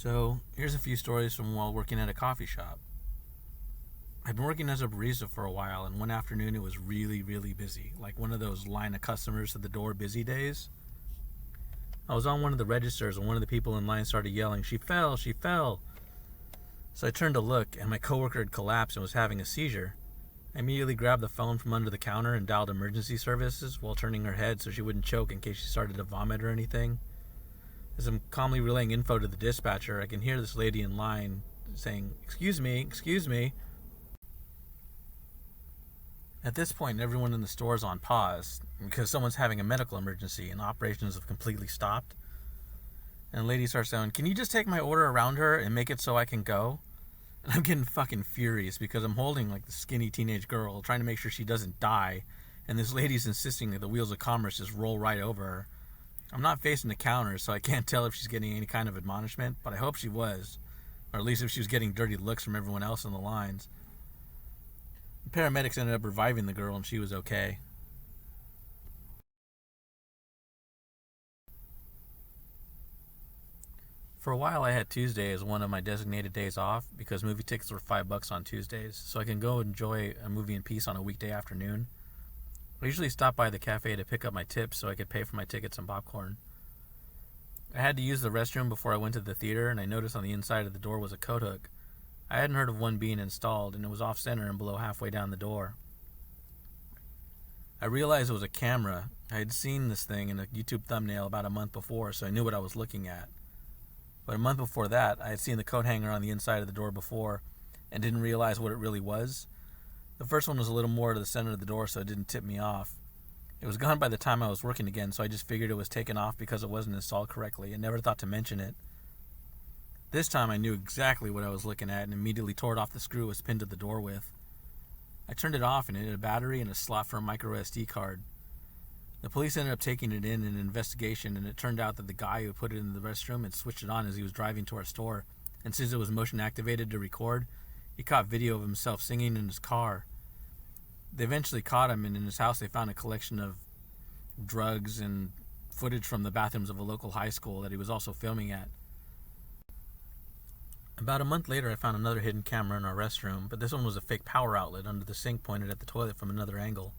So, here's a few stories from while working at a coffee shop. I'd been working as a barista for a while, and one afternoon it was really, really busy. Like one of those line of customers at the door busy days. I was on one of the registers, and one of the people in line started yelling, "She fell, she fell." So I turned to look, and my coworker had collapsed and was having a seizure. I immediately grabbed the phone from under the counter and dialed emergency services while turning her head so she wouldn't choke in case she started to vomit or anything. As I'm calmly relaying info to the dispatcher, I can hear this lady in line saying, excuse me. At this point, everyone in the store is on pause because someone's having a medical emergency and operations have completely stopped. And the lady starts saying, "Can you just take my order around her and make it so I can go?" And I'm getting fucking furious because I'm holding like the skinny teenage girl trying to make sure she doesn't die, and this lady's insisting that the wheels of commerce just roll right over her. I'm not facing the counter, so I can't tell if she's getting any kind of admonishment, but I hope she was, or at least if she was getting dirty looks from everyone else in the lines. The paramedics ended up reviving the girl, and she was okay. For a while, I had Tuesday as one of my designated days off because movie tickets were $5 on Tuesdays, so I can go enjoy a movie in peace on a weekday afternoon. I usually stop by the cafe to pick up my tips so I could pay for my tickets and popcorn. I had to use the restroom before I went to the theater, and I noticed on the inside of the door was a coat hook. I hadn't heard of one being installed, and it was off-center and below halfway down the door. I realized it was a camera. I had seen this thing in a YouTube thumbnail about a month before, so I knew what I was looking at. But a month before that, I had seen the coat hanger on the inside of the door before and didn't realize what it really was. The first one was a little more to the center of the door, so it didn't tip me off. It was gone by the time I was working again, so I just figured it was taken off because it wasn't installed correctly and never thought to mention it. This time I knew exactly what I was looking at and immediately tore it off the screw it was pinned to the door with. I turned it off and it had a battery and a slot for a micro SD card. The police ended up taking it in an investigation, and it turned out that the guy who put it in the restroom had switched it on as he was driving to our store, and since it was motion activated to record, he caught video of himself singing in his car. They eventually caught him, and in his house they found a collection of drugs and footage from the bathrooms of a local high school that he was also filming at. About a month later, I found another hidden camera in our restroom, but this one was a fake power outlet under the sink pointed at the toilet from another angle.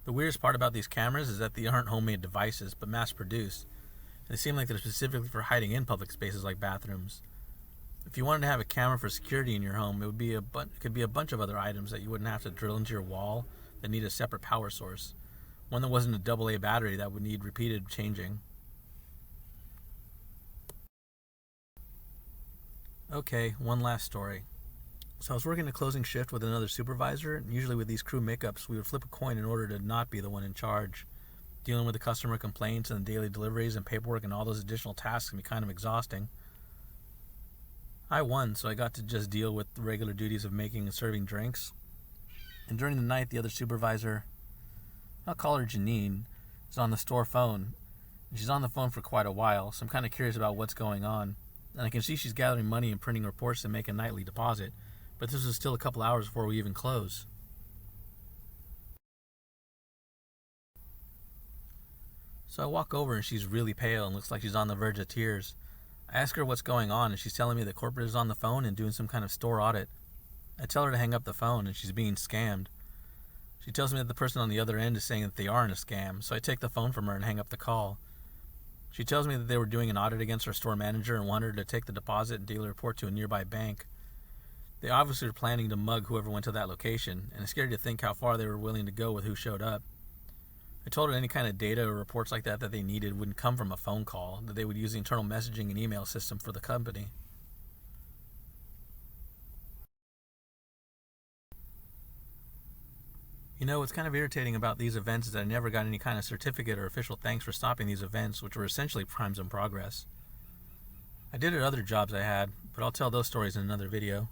The weirdest part about these cameras is that they aren't homemade devices, but mass-produced. They seem like they're specifically for hiding in public spaces like bathrooms. If you wanted to have a camera for security in your home, it could be a bunch of other items that you wouldn't have to drill into your wall that need a separate power source. One that wasn't a AA battery that would need repeated changing. Okay, one last story. So I was working a closing shift with another supervisor, and usually with these crew makeups, we would flip a coin in order to not be the one in charge. Dealing with the customer complaints and the daily deliveries and paperwork and all those additional tasks can be kind of exhausting. I won, so I got to just deal with the regular duties of making and serving drinks. And during the night, the other supervisor, I'll call her Janine, is on the store phone. And she's on the phone for quite a while, so I'm kind of curious about what's going on. And I can see she's gathering money and printing reports to make a nightly deposit, but this was still a couple hours before we even close. So I walk over and she's really pale and looks like she's on the verge of tears. I ask her what's going on, and she's telling me that corporate is on the phone and doing some kind of store audit. I tell her to hang up the phone, and she's being scammed. She tells me that the person on the other end is saying that they aren't a scam, so I take the phone from her and hang up the call. She tells me that they were doing an audit against our store manager and wanted her to take the deposit and daily report to a nearby bank. They obviously were planning to mug whoever went to that location, and it's scary to think how far they were willing to go with who showed up. I told her any kind of data or reports like that they needed wouldn't come from a phone call, that they would use the internal messaging and email system for the company. You know, what's kind of irritating about these events is that I never got any kind of certificate or official thanks for stopping these events, which were essentially crimes in progress. I did at other jobs I had, but I'll tell those stories in another video.